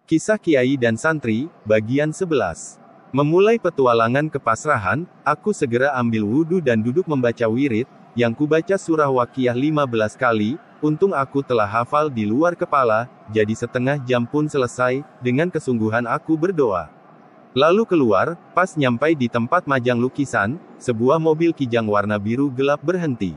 Kisah Kiai dan Santri, bagian 11. Memulai petualangan kepasrahan, aku segera ambil wudhu dan duduk membaca wirid, yang kubaca surah Waqiah 15 kali, untung aku telah hafal di luar kepala, jadi setengah jam pun selesai, dengan kesungguhan aku berdoa. Lalu keluar, pas nyampai di tempat majang lukisan, sebuah mobil kijang warna biru gelap berhenti.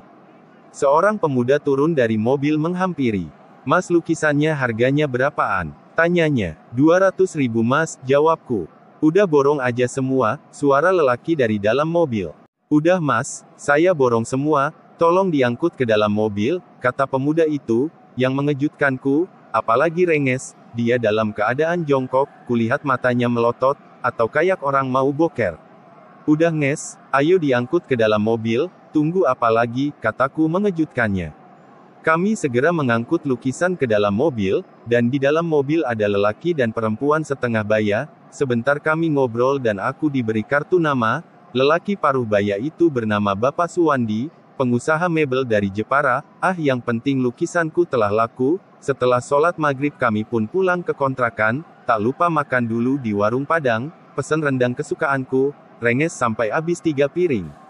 Seorang pemuda turun dari mobil menghampiri. Mas, lukisannya harganya berapaan? Tanyanya. 200.000 mas, jawabku. Udah borong aja semua, suara lelaki dari dalam mobil. Udah mas, saya borong semua, tolong diangkut ke dalam mobil, kata pemuda itu, yang mengejutkanku, apalagi renges, dia dalam keadaan jongkok, kulihat matanya melotot, atau kayak orang mau boker. Udah nges, ayo diangkut ke dalam mobil, tunggu apa lagi, kataku mengejutkannya. Kami segera mengangkut lukisan ke dalam mobil, dan di dalam mobil ada lelaki dan perempuan setengah baya. Sebentar kami ngobrol dan aku diberi kartu nama. Lelaki paruh baya itu bernama Bapak Suwandi, pengusaha mebel dari Jepara. Yang penting lukisanku telah laku. Setelah sholat maghrib kami pun pulang ke kontrakan, tak lupa makan dulu di warung Padang, pesen rendang kesukaanku, renges sampai habis 3 piring.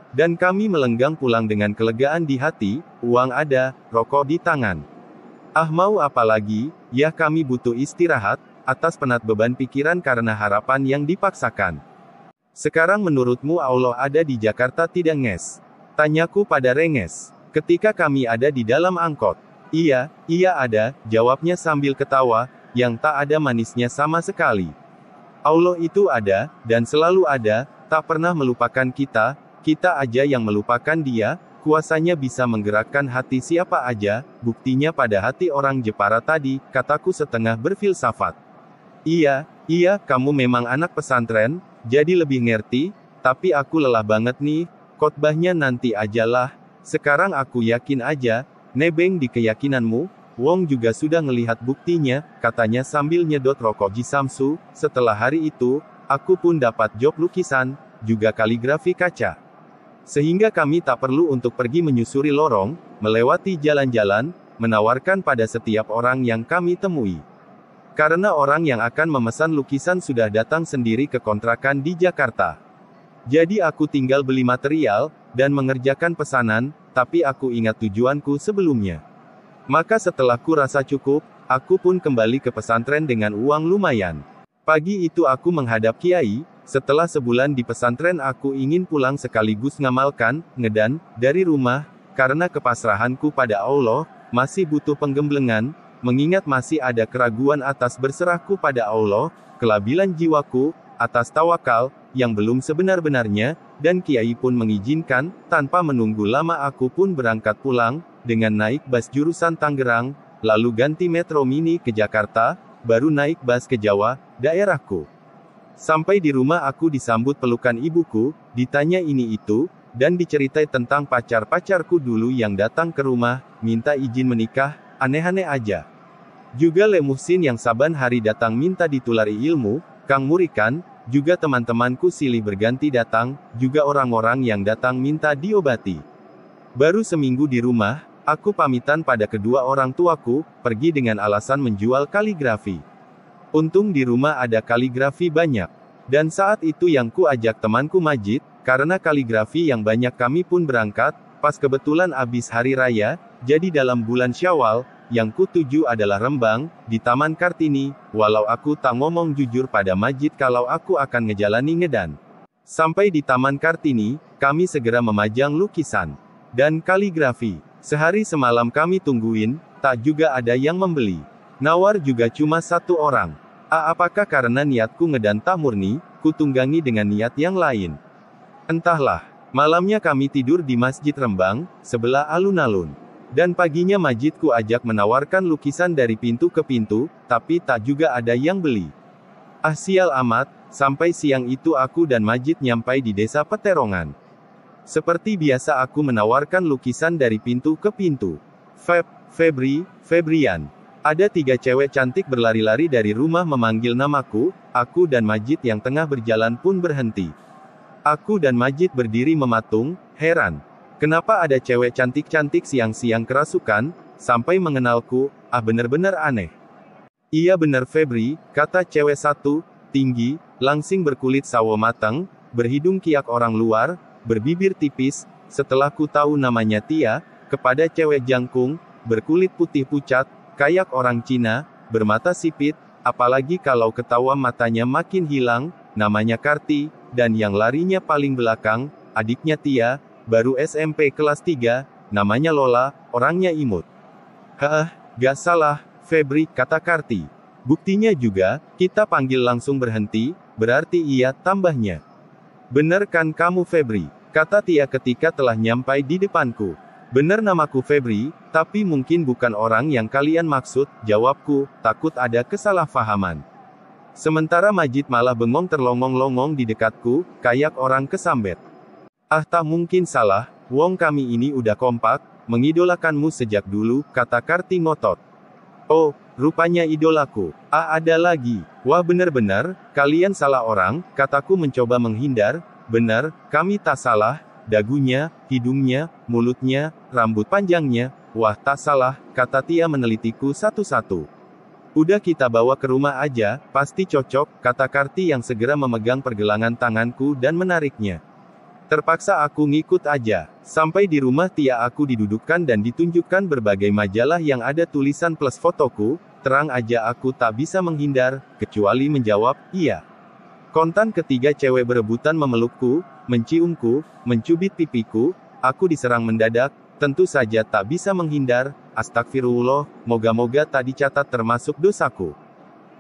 Dan kami melenggang pulang dengan kelegaan di hati, uang ada, rokok di tangan. Mau apa lagi, ya kami butuh istirahat, atas penat beban pikiran karena harapan yang dipaksakan. Sekarang menurutmu Allah ada di Jakarta tidak nges? Tanyaku pada renges. Ketika kami ada di dalam angkot. Iya ada, jawabnya sambil ketawa, yang tak ada manisnya sama sekali. Allah itu ada, dan selalu ada, tak pernah melupakan kita. Kita aja yang melupakan dia, kuasanya bisa menggerakkan hati siapa aja, buktinya pada hati orang Jepara tadi, kataku setengah berfilsafat. Iya, kamu memang anak pesantren, jadi lebih ngerti, tapi aku lelah banget nih, khotbahnya nanti ajalah, sekarang aku yakin aja, nebeng di keyakinanmu, Wong juga sudah ngelihat buktinya, katanya sambil nyedot rokok Jisamsu. Setelah hari itu, aku pun dapat job lukisan, juga kaligrafi kaca. Sehingga kami tak perlu untuk pergi menyusuri lorong, melewati jalan-jalan, menawarkan pada setiap orang yang kami temui. Karena orang yang akan memesan lukisan sudah datang sendiri ke kontrakan di Jakarta. Jadi aku tinggal beli material, dan mengerjakan pesanan, tapi aku ingat tujuanku sebelumnya. Maka setelah ku rasa cukup, aku pun kembali ke pesantren dengan uang lumayan. Pagi itu aku menghadap Kiai. Setelah sebulan di pesantren aku ingin pulang sekaligus ngamalkan, ngedan, dari rumah, karena kepasrahanku pada Allah, masih butuh penggemblengan, mengingat masih ada keraguan atas berserahku pada Allah, kelabilan jiwaku, atas tawakal, yang belum sebenar-benarnya, dan Kiai pun mengizinkan, tanpa menunggu lama aku pun berangkat pulang, dengan naik bus jurusan Tangerang, lalu ganti metro mini ke Jakarta, baru naik bus ke Jawa, daerahku. Sampai di rumah aku disambut pelukan ibuku, ditanya ini itu, dan diceritai tentang pacar-pacarku dulu yang datang ke rumah, minta izin menikah, aneh-aneh aja. Juga Le Muhsin yang saban hari datang minta ditulari ilmu, Kang Murikan, juga teman-temanku silih berganti datang, juga orang-orang yang datang minta diobati. Baru seminggu di rumah, aku pamitan pada kedua orang tuaku, pergi dengan alasan menjual kaligrafi. Untung di rumah ada kaligrafi banyak. Dan saat itu yang ku ajak temanku Majid, karena kaligrafi yang banyak kami pun berangkat, pas kebetulan abis hari raya, jadi dalam bulan Syawal, yang ku tuju adalah Rembang, di Taman Kartini, walau aku tak ngomong jujur pada Majid kalau aku akan ngejalani ngedan. Sampai di Taman Kartini, kami segera memajang lukisan dan kaligrafi. Sehari semalam kami tungguin, tak juga ada yang membeli. Nawar juga cuma 1 orang. Apakah karena niatku ngedan tak murni, ku tunggangi dengan niat yang lain? Entahlah. Malamnya kami tidur di Masjid Rembang, sebelah alun-alun. Dan paginya Majidku ajak menawarkan lukisan dari pintu ke pintu, tapi tak juga ada yang beli. Sial amat, sampai siang itu aku dan Majid nyampai di desa Peterongan. Seperti biasa aku menawarkan lukisan dari pintu ke pintu. Febrian. Ada 3 cewek cantik berlari-lari dari rumah memanggil namaku, aku dan Majid yang tengah berjalan pun berhenti. Aku dan Majid berdiri mematung, heran. Kenapa ada cewek cantik-cantik siang-siang kerasukan, sampai mengenalku, bener-bener aneh. Iya benar Febri, kata cewek satu, tinggi, langsing berkulit sawo matang, berhidung kiak orang luar, berbibir tipis, setelah ku tahu namanya Tia, kepada cewek jangkung, berkulit putih pucat, kayak orang Cina, bermata sipit, apalagi kalau ketawa matanya makin hilang, namanya Karti, dan yang larinya paling belakang, adiknya Tia, baru SMP kelas 3, namanya Lola, orangnya imut. Hah, gak salah, Febri, kata Karti. Buktinya juga, kita panggil langsung berhenti, berarti iya, tambahnya. Bener kan kamu Febri, kata Tia ketika telah nyampai di depanku. Bener namaku Febri, tapi mungkin bukan orang yang kalian maksud, jawabku, takut ada kesalahpahaman. Sementara Majid malah bengong terlongong-longong di dekatku, kayak orang kesambet. Ah tak mungkin salah, wong kami ini udah kompak, mengidolakanmu sejak dulu, kata Karti ngotot. Oh, rupanya idolaku. Ah ada lagi. Wah benar-benar, kalian salah orang, kataku mencoba menghindar. Benar, kami tak salah, dagunya, hidungnya, mulutnya, rambut panjangnya. Wah tak salah, kata Tia menelitiku satu-satu. Udah kita bawa ke rumah aja, pasti cocok, kata Karti yang segera memegang pergelangan tanganku dan menariknya. Terpaksa aku ngikut aja. Sampai di rumah Tia aku didudukkan dan ditunjukkan berbagai majalah yang ada tulisan plus fotoku, terang aja aku tak bisa menghindar, kecuali menjawab, iya. Kontan ketiga cewek berebutan memelukku, menciumku, mencubit pipiku, aku diserang mendadak, tentu saja tak bisa menghindar, astagfirullah, moga-moga tak dicatat termasuk dosaku.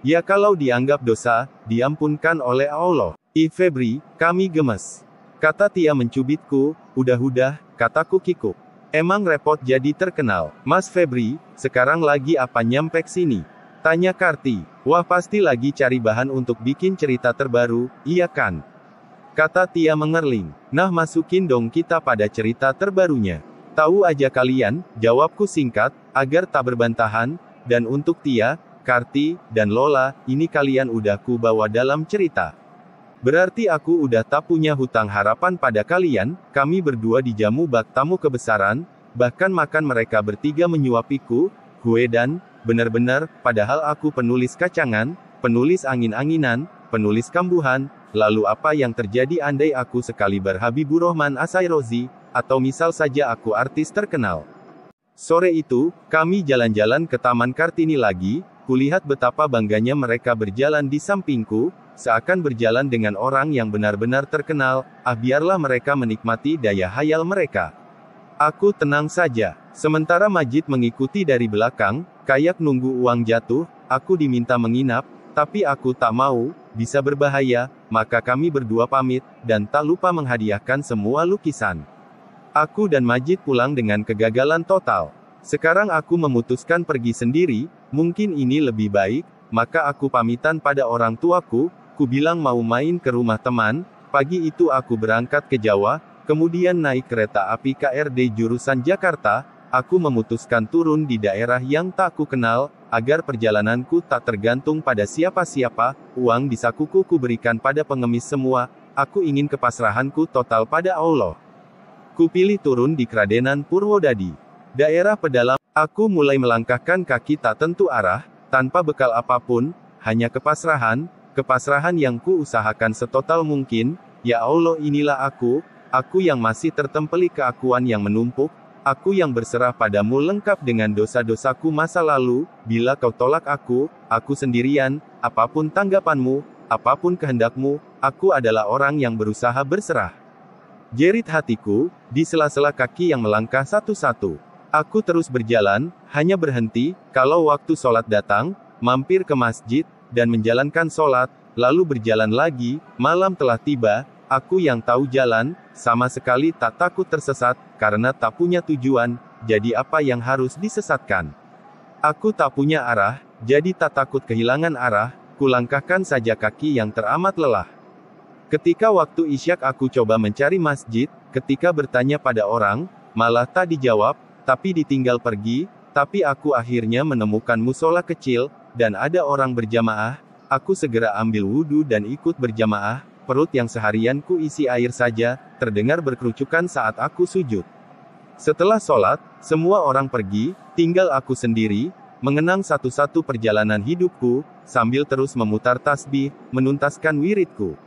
Ya kalau dianggap dosa, diampunkan oleh Allah. Febri, kami gemes. Kata Tia mencubitku, udah, kataku kikuk. Emang repot jadi terkenal. Mas Febri, sekarang lagi apa nyampe sini? Tanya Karti. Wah pasti lagi cari bahan untuk bikin cerita terbaru, iya kan? Kata Tia mengerling. Nah masukin dong kita pada cerita terbarunya. Tahu aja kalian, jawabku singkat, agar tak berbantahan, dan untuk Tia, Karti, dan Lola, ini kalian udah ku bawa dalam cerita. Berarti aku udah tak punya hutang harapan pada kalian, kami berdua dijamu bak tamu kebesaran, bahkan makan mereka bertiga menyuapiku, gue dan, benar-benar, padahal aku penulis kacangan, penulis angin-anginan, penulis kambuhan, lalu apa yang terjadi andai aku sekali berhabibur Rahman Asairozi, atau misal saja aku artis terkenal. Sore itu, kami jalan-jalan ke Taman Kartini lagi, kulihat betapa bangganya mereka berjalan di sampingku, seakan berjalan dengan orang yang benar-benar terkenal, biarlah mereka menikmati daya hayal mereka. Aku tenang saja. Sementara Majid mengikuti dari belakang, kayak nunggu uang jatuh, aku diminta menginap, tapi aku tak mau, bisa berbahaya, maka kami berdua pamit, dan tak lupa menghadiahkan semua lukisan. Aku dan Majid pulang dengan kegagalan total. Sekarang aku memutuskan pergi sendiri, mungkin ini lebih baik, maka aku pamitan pada orang tuaku, ku bilang mau main ke rumah teman, pagi itu aku berangkat ke Jawa, kemudian naik kereta api KRD jurusan Jakarta, aku memutuskan turun di daerah yang tak ku kenal, agar perjalananku tak tergantung pada siapa-siapa, uang di sakuku ku berikan pada pengemis semua, aku ingin kepasrahanku total pada Allah. Ku pilih turun di Kradenan Purwodadi. Daerah pedalam, aku mulai melangkahkan kaki tak tentu arah, tanpa bekal apapun, hanya kepasrahan yang ku usahakan setotal mungkin, ya Allah inilah aku yang masih tertempelik keakuan yang menumpuk, aku yang berserah padamu lengkap dengan dosa-dosaku masa lalu, bila kau tolak aku sendirian, apapun tanggapanmu, apapun kehendakmu, aku adalah orang yang berusaha berserah. Jerit hatiku, di sela-sela kaki yang melangkah satu-satu. Aku terus berjalan, hanya berhenti, kalau waktu sholat datang, mampir ke masjid, dan menjalankan sholat, lalu berjalan lagi, malam telah tiba, aku yang tahu jalan, sama sekali tak takut tersesat, karena tak punya tujuan, jadi apa yang harus disesatkan? Aku tak punya arah, jadi tak takut kehilangan arah, kulangkahkan saja kaki yang teramat lelah. Ketika waktu isyak aku coba mencari masjid, ketika bertanya pada orang, malah tak dijawab, tapi ditinggal pergi, tapi aku akhirnya menemukan musola kecil, dan ada orang berjamaah, aku segera ambil wudhu dan ikut berjamaah, perut yang seharian ku isi air saja, terdengar berkerucukan saat aku sujud. Setelah sholat, semua orang pergi, tinggal aku sendiri, mengenang satu-satu perjalanan hidupku, sambil terus memutar tasbih, menuntaskan wiridku.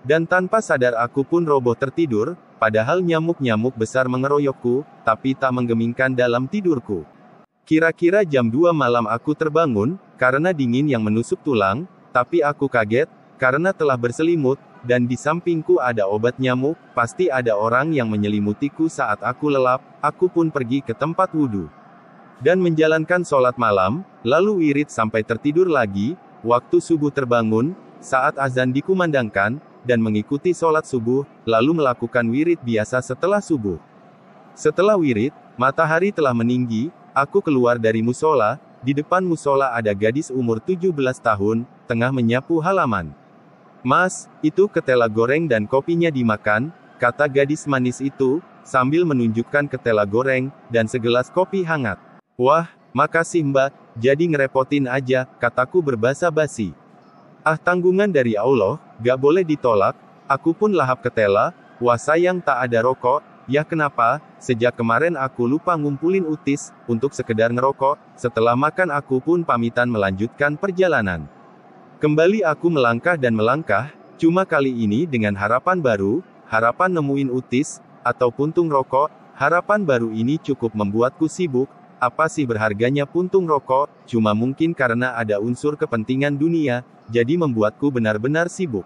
Dan tanpa sadar aku pun roboh tertidur, padahal nyamuk-nyamuk besar mengeroyokku, tapi tak menggemingkan dalam tidurku. Kira-kira jam 2 malam aku terbangun, karena dingin yang menusuk tulang, tapi aku kaget, karena telah berselimut, dan di sampingku ada obat nyamuk, pasti ada orang yang menyelimutiku saat aku lelap, aku pun pergi ke tempat wudhu. Dan menjalankan sholat malam, lalu wirid sampai tertidur lagi, waktu subuh terbangun, saat azan dikumandangkan, dan mengikuti sholat subuh, lalu melakukan wirid biasa setelah subuh. Setelah wirid, matahari telah meninggi, aku keluar dari musola, di depan musola ada gadis umur 17 tahun, tengah menyapu halaman. "Mas, itu ketela goreng dan kopinya dimakan," kata gadis manis itu, sambil menunjukkan ketela goreng, dan segelas kopi hangat. "Wah, makasih mbak, jadi ngerepotin aja," kataku berbasa basi. "Ah, tanggungan dari Allah, gak boleh ditolak," aku pun lahap ketela. "Wah sayang tak ada rokok." "Ya kenapa, sejak kemarin aku lupa ngumpulin utis, untuk sekedar ngerokok." Setelah makan aku pun pamitan melanjutkan perjalanan. Kembali aku melangkah dan melangkah, cuma kali ini dengan harapan baru, harapan nemuin utis, atau puntung rokok. Harapan baru ini cukup membuatku sibuk. Apa sih berharganya puntung rokok? Cuma mungkin karena ada unsur kepentingan dunia, jadi membuatku benar-benar sibuk.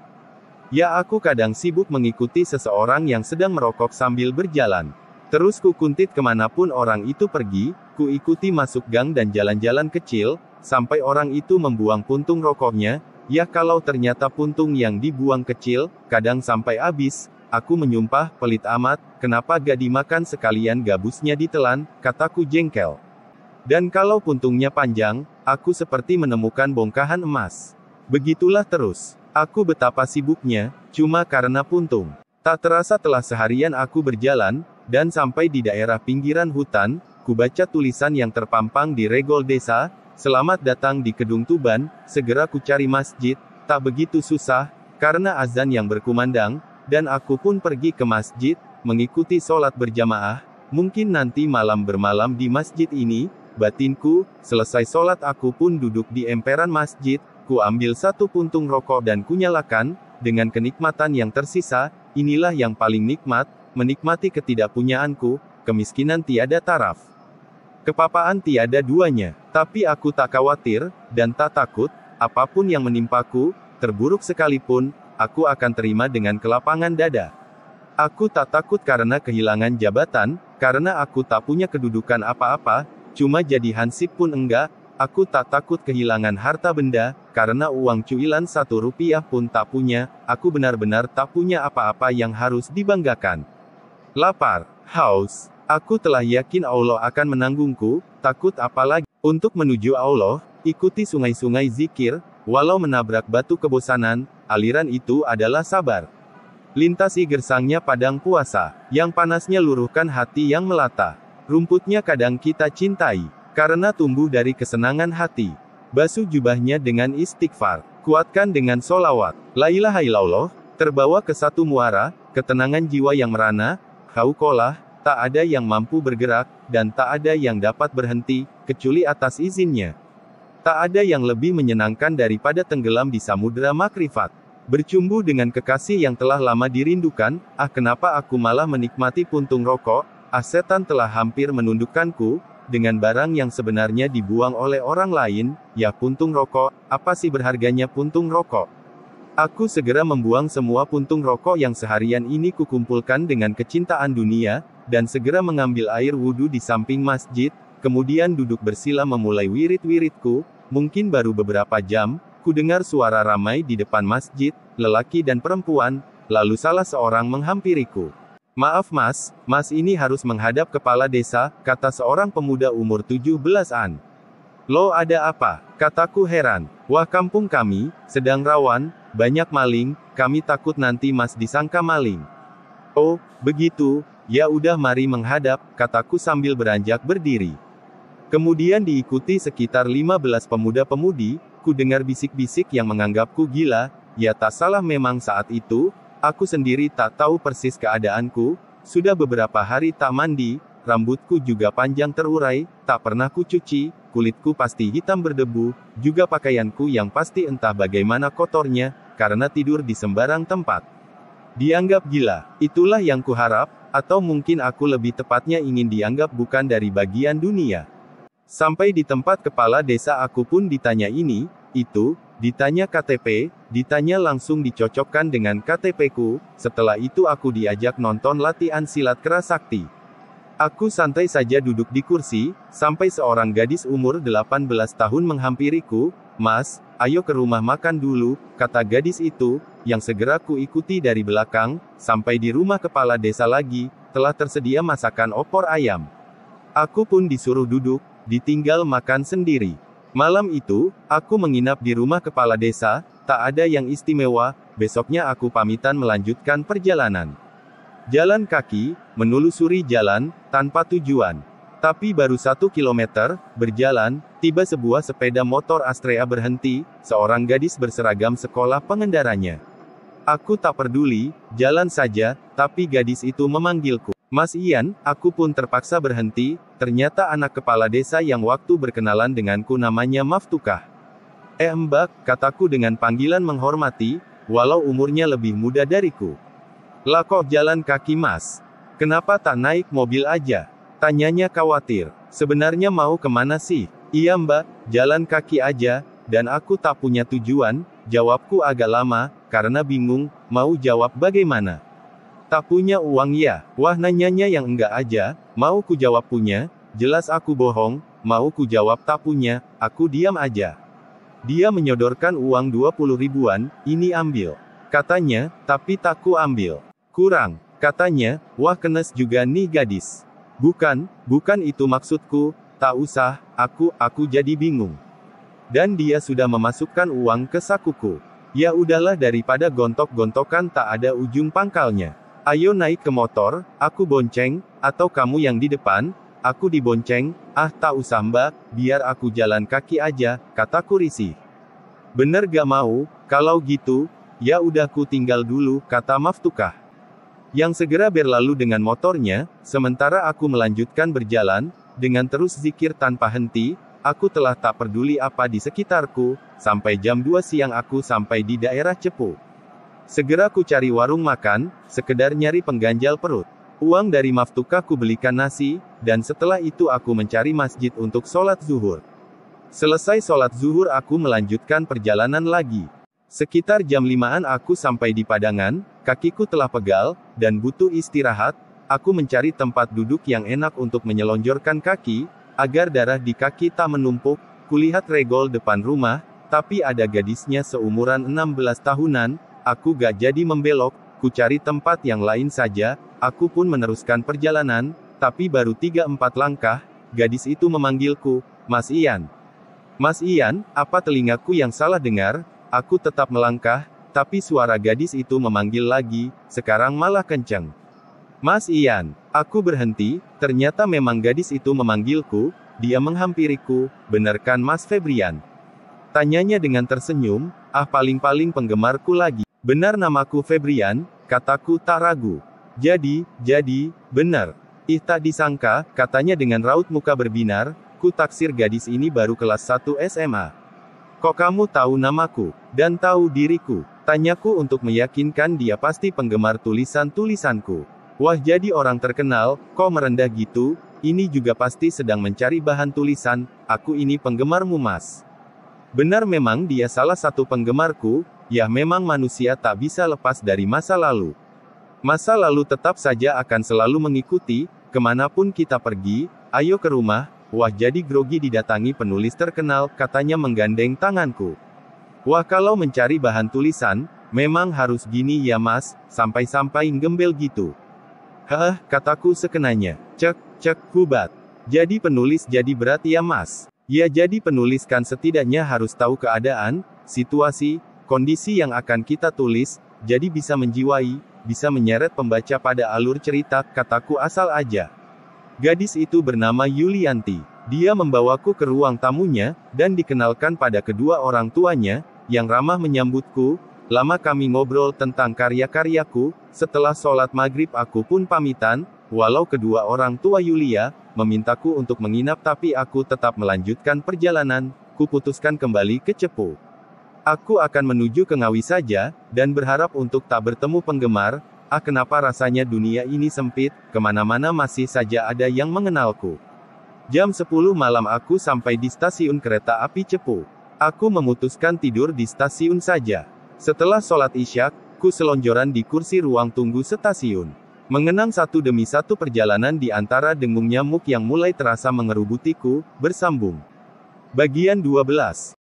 Ya, aku kadang sibuk mengikuti seseorang yang sedang merokok sambil berjalan. Terus ku kuntit kemanapun orang itu pergi, ku ikuti masuk gang dan jalan-jalan kecil, sampai orang itu membuang puntung rokoknya. Ya kalau ternyata puntung yang dibuang kecil, kadang sampai habis, aku menyumpah, pelit amat, kenapa gak dimakan sekalian gabusnya ditelan, kataku jengkel. Dan kalau puntungnya panjang, aku seperti menemukan bongkahan emas. Begitulah terus. Aku betapa sibuknya, cuma karena puntung. Tak terasa telah seharian aku berjalan, dan sampai di daerah pinggiran hutan, ku baca tulisan yang terpampang di regol desa, "Selamat datang di Kedung Tuban, segera ku cari masjid." Tak begitu susah, karena azan yang berkumandang, dan aku pun pergi ke masjid, mengikuti sholat berjamaah. Mungkin nanti malam bermalam di masjid ini, batinku. Selesai sholat aku pun duduk di emperan masjid, ku ambil satu puntung rokok dan ku nyalakan, dengan kenikmatan yang tersisa. Inilah yang paling nikmat, menikmati ketidakpunyaanku, kemiskinan tiada taraf. Kepapaan tiada duanya, tapi aku tak khawatir, dan tak takut, apapun yang menimpaku, terburuk sekalipun, aku akan terima dengan kelapangan dada. Aku tak takut karena kehilangan jabatan, karena aku tak punya kedudukan apa-apa, cuma jadi hansip pun enggak. Aku tak takut kehilangan harta benda, karena uang cuilan 1 rupiah pun tak punya, aku benar-benar tak punya apa-apa yang harus dibanggakan. Lapar, haus, aku telah yakin Allah akan menanggungku, takut apa lagi? Untuk menuju Allah, ikuti sungai-sungai zikir, walau menabrak batu kebosanan, aliran itu adalah sabar. Lintasi gersangnya padang puasa, yang panasnya luruhkan hati yang melata. Rumputnya kadang kita cintai, karena tumbuh dari kesenangan hati. Basuh jubahnya dengan istighfar, kuatkan dengan solawat. La ilaha illallah, terbawa ke satu muara, ketenangan jiwa yang merana, haukolah, tak ada yang mampu bergerak, dan tak ada yang dapat berhenti, kecuali atas izinnya. Tak ada yang lebih menyenangkan daripada tenggelam di samudera makrifat. Bercumbu dengan kekasih yang telah lama dirindukan. Ah, kenapa aku malah menikmati puntung rokok? Ah, setan telah hampir menundukkanku, dengan barang yang sebenarnya dibuang oleh orang lain. Ya puntung rokok, apa sih berharganya puntung rokok? Aku segera membuang semua puntung rokok yang seharian ini kukumpulkan dengan kecintaan dunia, dan segera mengambil air wudhu di samping masjid, kemudian duduk bersila memulai wirid-wiridku. Mungkin baru beberapa jam, ku dengar suara ramai di depan masjid, lelaki dan perempuan, lalu salah seorang menghampiriku. "Maaf mas, mas ini harus menghadap kepala desa," kata seorang pemuda umur 17-an. "Lo ada apa?" kataku heran. "Wah, kampung kami sedang rawan, banyak maling, kami takut nanti mas disangka maling." "Oh, begitu, ya udah mari menghadap," kataku sambil beranjak berdiri. Kemudian diikuti sekitar 15 pemuda-pemudi, ku dengar bisik-bisik yang menganggapku gila. Ya tak salah memang saat itu, aku sendiri tak tahu persis keadaanku, sudah beberapa hari tak mandi, rambutku juga panjang terurai, tak pernah kucuci, kulitku pasti hitam berdebu, juga pakaianku yang pasti entah bagaimana kotornya, karena tidur di sembarang tempat. Dianggap gila, itulah yang kuharap, atau mungkin aku lebih tepatnya ingin dianggap bukan dari bagian dunia. Sampai di tempat kepala desa aku pun ditanya ini, itu, ditanya KTP, ditanya langsung dicocokkan dengan KTP-ku, setelah itu aku diajak nonton latihan silat kerasakti. Aku santai saja duduk di kursi, sampai seorang gadis umur 18 tahun menghampiriku, "Mas, ayo ke rumah makan dulu," kata gadis itu, yang segera ku ikuti dari belakang, sampai di rumah kepala desa lagi, telah tersedia masakan opor ayam. Aku pun disuruh duduk, ditinggal makan sendiri. Malam itu, aku menginap di rumah kepala desa, tak ada yang istimewa, besoknya aku pamitan melanjutkan perjalanan. Jalan kaki, menelusuri jalan, tanpa tujuan. Tapi baru 1 kilometer, berjalan, tiba sebuah sepeda motor Astrea berhenti, seorang gadis berseragam sekolah pengendaranya. Aku tak peduli, jalan saja, tapi gadis itu memanggilku. "Mas Ian," aku pun terpaksa berhenti, ternyata anak kepala desa yang waktu berkenalan denganku namanya Maftukah. Mbak," kataku dengan panggilan menghormati, walau umurnya lebih muda dariku. "Lah kok jalan kaki Mas? Kenapa tak naik mobil aja?" tanyanya khawatir. "Sebenarnya mau kemana sih?" "Iya Mbak, jalan kaki aja, dan aku tak punya tujuan," jawabku agak lama, karena bingung, mau jawab bagaimana. "Tak punya uang ya?" "Wah nanyanya yang enggak aja, mau ku jawab punya, jelas aku bohong, mau ku jawab tak punya, aku diam aja." Dia menyodorkan uang 20 ribuan, "Ini ambil," katanya, tapi tak ku ambil. "Kurang," katanya, "wah kenes juga nih gadis." Bukan itu maksudku, tak usah, aku jadi bingung. Dan dia sudah memasukkan uang ke sakuku. Ya udahlah daripada gontok-gontokan tak ada ujung pangkalnya. "Ayo naik ke motor, aku bonceng, atau kamu yang di depan?" Aku dibonceng. "Ah tak usah Mbak, biar aku jalan kaki aja," kataku risih. "Bener gak mau? Kalau gitu, ya udah ku tinggal dulu," kata Maftukah. Yang segera berlalu dengan motornya, sementara aku melanjutkan berjalan, dengan terus zikir tanpa henti, aku telah tak peduli apa di sekitarku, sampai jam 2 siang aku sampai di daerah Cepu. Segera ku cari warung makan, sekedar nyari pengganjal perut. Uang dari Maftukah ku belikan nasi, dan setelah itu aku mencari masjid untuk sholat zuhur. Selesai sholat zuhur aku melanjutkan perjalanan lagi. Sekitar jam 5-an aku sampai di Padangan, kakiku telah pegal, dan butuh istirahat, aku mencari tempat duduk yang enak untuk menyelonjorkan kaki, agar darah di kaki tak menumpuk. Kulihat regol depan rumah, tapi ada gadisnya seumuran 16 tahunan, aku gak jadi membelok, ku cari tempat yang lain saja, aku pun meneruskan perjalanan, tapi baru 3-4 langkah, gadis itu memanggilku, "Mas Ian." "Mas Ian, apa telingaku yang salah dengar?" Aku tetap melangkah, tapi suara gadis itu memanggil lagi, sekarang malah kencang. "Mas Ian." Aku berhenti, ternyata memang gadis itu memanggilku, dia menghampiriku, "Bener kan Mas Febrian?" Tanyanya dengan tersenyum, paling-paling penggemarku lagi. "Benar namaku Febrian," kataku tak ragu. Jadi, benar. "Ih tak disangka," katanya dengan raut muka berbinar, ku taksir gadis ini baru kelas 1 SMA. "Kok kamu tahu namaku? Dan tahu diriku?" tanyaku untuk meyakinkan dia pasti penggemar tulisan-tulisanku. "Wah jadi orang terkenal, kok merendah gitu? Ini juga pasti sedang mencari bahan tulisan, aku ini penggemarmu Mas." Benar memang dia salah satu penggemarku, ya memang manusia tak bisa lepas dari masa lalu. Masa lalu tetap saja akan selalu mengikuti, kemanapun kita pergi. "Ayo ke rumah." Wah jadi grogi didatangi penulis terkenal, katanya menggandeng tanganku. "Wah kalau mencari bahan tulisan, memang harus gini ya Mas, sampai-sampai gembel gitu." Kataku sekenanya. Cek, hubat. "Jadi penulis jadi berat ya Mas?" "Ya jadi penulis kan setidaknya harus tahu keadaan, situasi, kondisi yang akan kita tulis, jadi bisa menjiwai, bisa menyeret pembaca pada alur cerita," kataku asal aja. Gadis itu bernama Yulianti. Dia membawaku ke ruang tamunya, dan dikenalkan pada kedua orang tuanya, yang ramah menyambutku. Lama kami ngobrol tentang karya-karyaku, setelah sholat maghrib aku pun pamitan, Walau kedua orang tua Yulia memintaku untuk menginap tapi aku tetap melanjutkan perjalanan, kuputuskan kembali ke Cepu. Aku akan menuju ke Ngawi saja, dan berharap untuk tak bertemu penggemar. Kenapa rasanya dunia ini sempit, kemana-mana masih saja ada yang mengenalku. Jam 10 malam aku sampai di stasiun kereta api Cepu. Aku memutuskan tidur di stasiun saja. Setelah sholat isya, ku selonjoran di kursi ruang tunggu stasiun. Mengenang satu demi satu perjalanan di antara dengung nyamuk yang mulai terasa mengerubutiku, bersambung. Bagian 12.